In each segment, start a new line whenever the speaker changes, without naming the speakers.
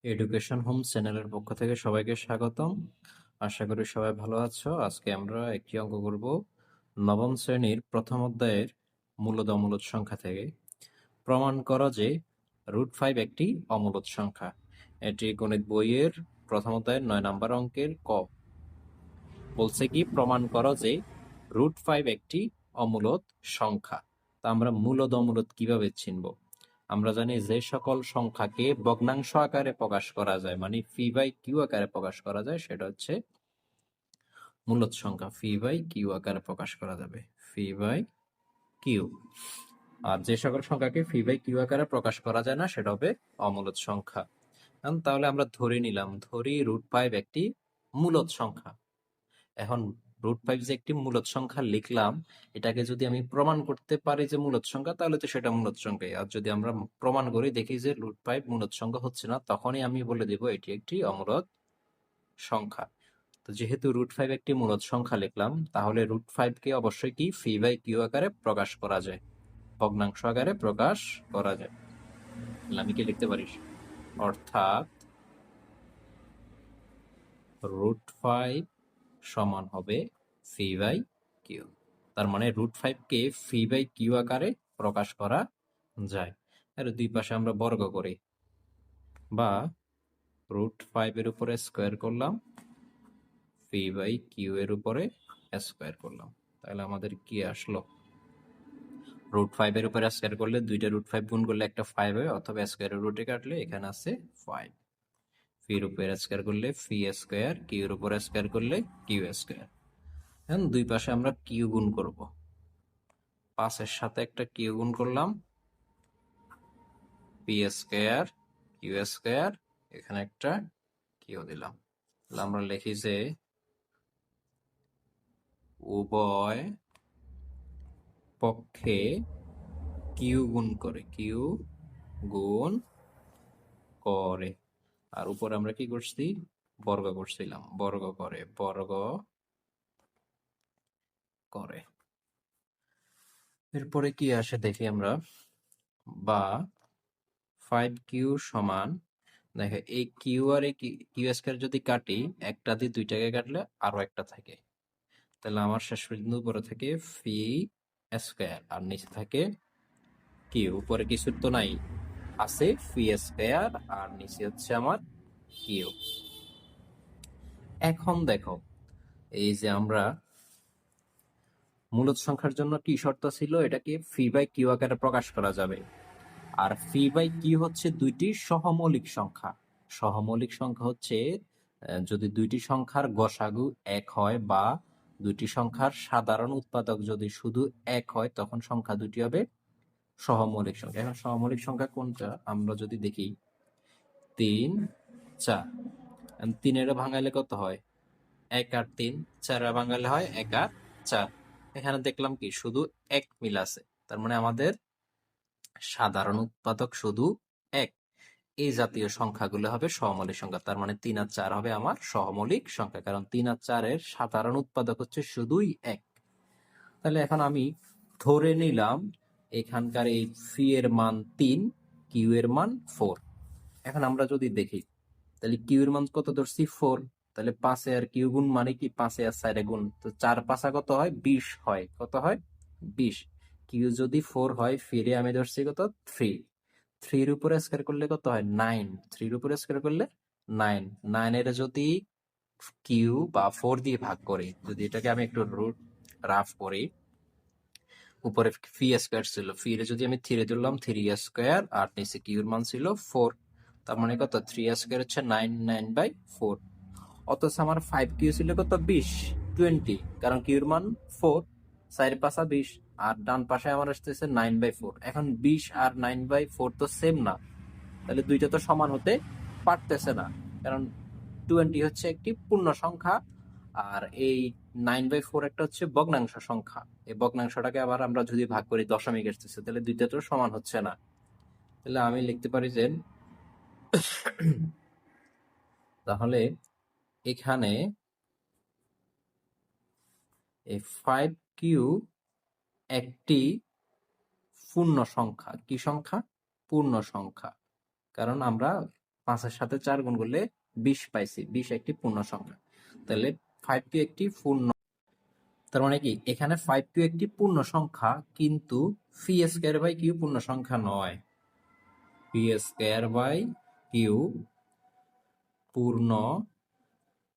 Education home চ্যানেলের পক্ষ থেকে সবাইকে স্বাগতম। আশা করি সবাই ভালো আছো। আজকে আমরা একটি অঙ্ক করব নবম শ্রেণীর প্রথম অধ্যায়ের মূলদ অমূলদ সংখ্যা থেকে। প্রমাণ করা যে √5 একটি অমূলদ সংখ্যা। এটি গণিত বইয়ের প্রথম অধ্যায়ের 9 নম্বর অঙ্কের ক। বলছে কি প্রমাণ করো যে √5 একটি অমূলদ সংখ্যা। তা আমরা মূলদ অমূলদ কিভাবে চিনব? আমরা জানি যে সকল সংখ্যাকে ভগ্নাংশ আকারে প্রকাশ করা যায়, মানে ফি/কিউ আকারে প্রকাশ করা যায়, সেটা হচ্ছে মূলদ সংখ্যা। ফি/কিউ আকারে প্রকাশ করা যাবে, ফি/কিউ। আর যে সকল সংখ্যাকে ফি/কিউ আকারে প্রকাশ করা যায় না সেটা হবে অমূলদ সংখ্যা। তাহলে আমরা ধরে নিলাম, ধরি √5 একটি মূলদ সংখ্যা। এখন √5 যে একটি মূলদ সংখ্যা লিখলাম, এটাকে যদি আমি প্রমাণ করতে পারি যে মূলদ সংখ্যা, তাহলে তো সেটা মূলদ সংখ্যাই। আর যদি আমরা প্রমাণ করি দেখি যে √5 মূলদ সংখ্যা হচ্ছে না, তখনই আমি বলে দিব এটি একটি অমূলদ সংখ্যা। তো যেহেতু √5 একটি মূলদ সংখ্যা লিখলাম, তাহলে √5 কে অবশ্যই কি ফি/কিউ আকারে প্রকাশ করা যায়, ভগ্নাংশ আকারে প্রকাশ করা যায়। তাহলে আমি কি লিখতে পারি? অর্থাৎ √5 সমান হবে ফি/কিউ। তার মানে √5 কে ফি/কিউ আকারে প্রকাশ করা যায়। এর দুই পাশে আমরা বর্গ করি, বা √5 এর উপরে স্কোয়ার করলাম, ফি/কিউ এর উপরে স্কোয়ার করলাম। তাহলে আমাদের কি আসলো? √5 এর উপরে স্কোয়ার করলে দুইটা √5 গুণ করলে একটা 5 হয়, অথবা স্কোয়ারের রুটে কাটলে এখানে আছে 5। ফির উপরে স্কোয়ার করলে ফি স্কোয়ার, কিউ এর উপরে স্কোয়ার করলে কিউ স্কোয়ার। এখন দুই পাশে আমরা কিউ গুণ করব। 5 এর সাথে একটা কিউ গুণ করলাম, পি স্কোয়ার কিউ স্কোয়ার, এখানে একটা কিউ দিলাম। তাহলে আমরা লিখি যে উভয় পক্ষে কিউ গুণ করে, কিউ গুণ করে। আর উপরে আমরা কি করছি? বর্গ করছিলাম, বর্গ করে, বর্গ করে। এরপরে কি আসে দেখি আমরা, বা 5কিউ সমান, দেখো এই কিউ আর এই কিউ স্কয়ার যদি কাটি, একটা দিয়ে দুইটাকে কাটলে আরো একটা থাকে। তাহলে আমার শেষ পর্যন্ত উপরে থাকে ফি স্কয়ার আর নিচে থাকে কিউ। উপরে কিছু তো নাই, আছে ফি স্কয়ার আর নিচে হচ্ছে আমার কিউ। এখন দেখো, এই যে আমরা মূলদ সংখ্যার জন্য কি শর্ত ছিল? এটাকে ফি/কিউ আকারে প্রকাশ করা যাবে। আর ফি/কিউ হচ্ছে দুইটি সহমৌলিক সংখ্যা। সহমৌলিক সংখ্যা হচ্ছে যদি দুইটি সংখ্যার গসাগু 1 হয়, বা দুইটি সংখ্যার সাধারণ উৎপাদক যদি শুধু 1 হয়, তখন সংখ্যা দুটি হবে সহমৌলিক সংখ্যা। এখন সহমৌলিক সংখ্যা কোনটা আমরা যদি দেখি, 3, 4। 3 ভাঙাইলে কত হয়? 1 আর 3। 4 ভাঙাইলে হয় 1 আর 4। এখানে দেখলাম কি শুধু 1 মিল আছে, তার মানে আমাদের সাধারণ উৎপাদক শুধু 1। এই জাতীয় সংখ্যাগুলো হবে সহমৌলিক সংখ্যা। তার মানে 3 আর 4 হবে আমার সহমৌলিক সংখ্যা, কারণ 3 আর 4 এর সাধারণ উৎপাদক হচ্ছে শুধুই 1। তাহলে এখন আমি ধরে নিলাম এখানকার এই ফি এর মান 3, কিউ এর মান 4। এখন আমরা যদি দেখি, তাহলে কিউ এর মান কত ধরছি? 4। তাহলে 5 আর কিউ গুণ মানে কি 5 আর 4 গুণ, তো 4 5 কত হয়? 20 হয়। কত হয়? 20। কিউ যদি 4 হয়, ফিরে আমি ধরছি কত? 3। 3 এর উপরে স্কয়ার করলে কত হয়? 9। 3 এর উপরে স্কয়ার করলে 9। 9 এর যদি কিউ বা 4 দিয়ে ভাগ করি, যদি এটাকে আমি একটু রুট রাফ করি, উপরে ফি স্কয়ার ছিল, ফি এর যদি আমি 3 ধরলাম, 3 স্কয়ার, আর নিচে কিউ এর মান ছিল 4। তার মানে কত? 3 স্কয়ার হচ্ছে 9, 9/4। অথচ আমার 5কিউ ছিল কত? 20, 20, কারণ কিউ এর মান 4। 4 5 20, আর ডান পাশে আমার আসতেছে 9/4। এখন 20 আর 9/4 তো সেম না, তাহলে দুইটা তো সমান হতে পারতেছে না, কারণ 20 হচ্ছে একটি পূর্ণ সংখ্যা, আর এই 9/4 একটা হচ্ছে ভগ্নাংশ সংখ্যা। এই ভগ্নাংশটাকে আবার আমরা যদি ভাগ করি দশমিক আসতেছে, তাহলে দুইটা তো সমান হচ্ছে না। তাহলে আমি লিখতে পারি যে তাহলে এখানে এই 5কিউ একটি পূর্ণ সংখ্যা। কি সংখ্যা? পূর্ণ সংখ্যা। কারণ আমরা 5-এর সাথে 4 গুণ করলে 20 পাইছি। 20 একটি পূর্ণ সংখ্যা। তাহলে 5 কিউ একটি পূর্ণ, তার মানে কি এখানে 5 কিউ একটি পূর্ণ সংখ্যা, কিন্তু পি স্কয়ার বাই কিউ পূর্ণ সংখ্যা নয়। পি স্কয়ার বাই কিউ পূর্ণ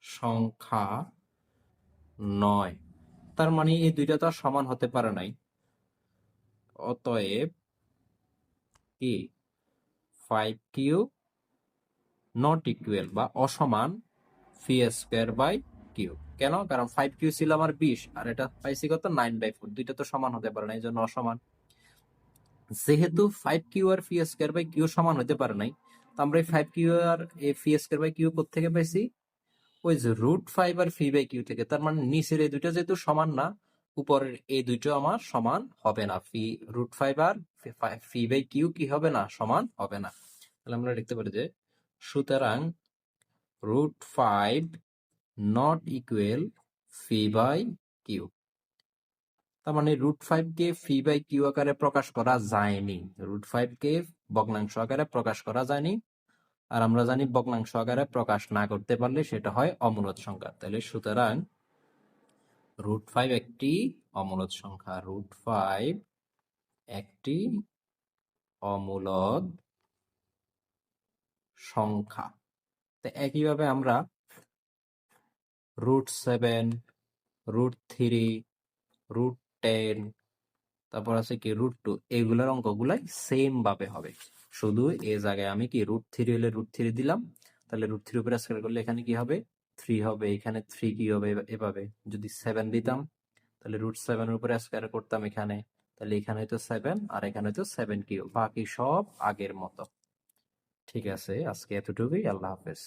সংখ্যা নয়। তার মানে এই দুইটা তো আর সমান হতে পারে নাই। অতএব কি 5 কিউ নট ইকুয়াল বা অসমান পি স্কয়ার বাই কিউ। কেন? কারণ 5 কিউ ছিল আমার 20 আর এটা পাইছি কত 9/4, দুইটা তো সমান হতে পারে না, এই জন্য অসমান। যেহেতু 5 কিউ আর পি স্কয়ার বাই কিউ সমান হতে পারে নাই, তো আমরা এই 5 কিউ আর এই পি স্কয়ার বাই কিউ কোত্থেকে পাইছি? ওই যে √5 আর ফি বাই কিউ থেকে। তার মানে নিচের এই দুইটা যেহেতু সমান না, উপরের এই দুইটা আমার সমান হবে না। √5 আর ফি বাই কিউ কি হবে না? সমান হবে না। তাহলে আমরা লিখতে পারি যে সুতরাং √5 not equal p by q. তার মানে √5 কে ফি বাই কিউ আকারে প্রকাশ করা যায়নি। √5 কে ভগ্নাংশ আকারে প্রকাশ করা যায়নি। আর আমরা জানি ভগ্নাংশ আকারে প্রকাশ না করতে পারলে সেটা হয় অমূলদ সংখ্যা। তাহলে সুতরাং √5 একটি অমূলদ সংখ্যা। √5 একটি অমূলদ সংখ্যা। তো একইভাবে আমরা √7, √3, √10, তারপর আছে কি √2, এগুলোর অঙ্কগুলাই সেম ভাবে হবে। শুধু এ জায়গায় আমি কি √3 হলে √3 দিলাম, তাহলে √3 উপরে স্কয়ার করলে এখানে কি হবে 3 হবে, এখানে 3 কি হবে এভাবে। যদি 7 দিতাম তাহলে √7 এর উপরে স্কয়ার করতাম এখানে, তাহলে এখানে হয়তো 7 আর এখানে হয়তো 7 কিউ, বাকি সব আগের মতো। ঠিক আছে, আজকে এতটুকুই। আল্লাহ হাফেজ।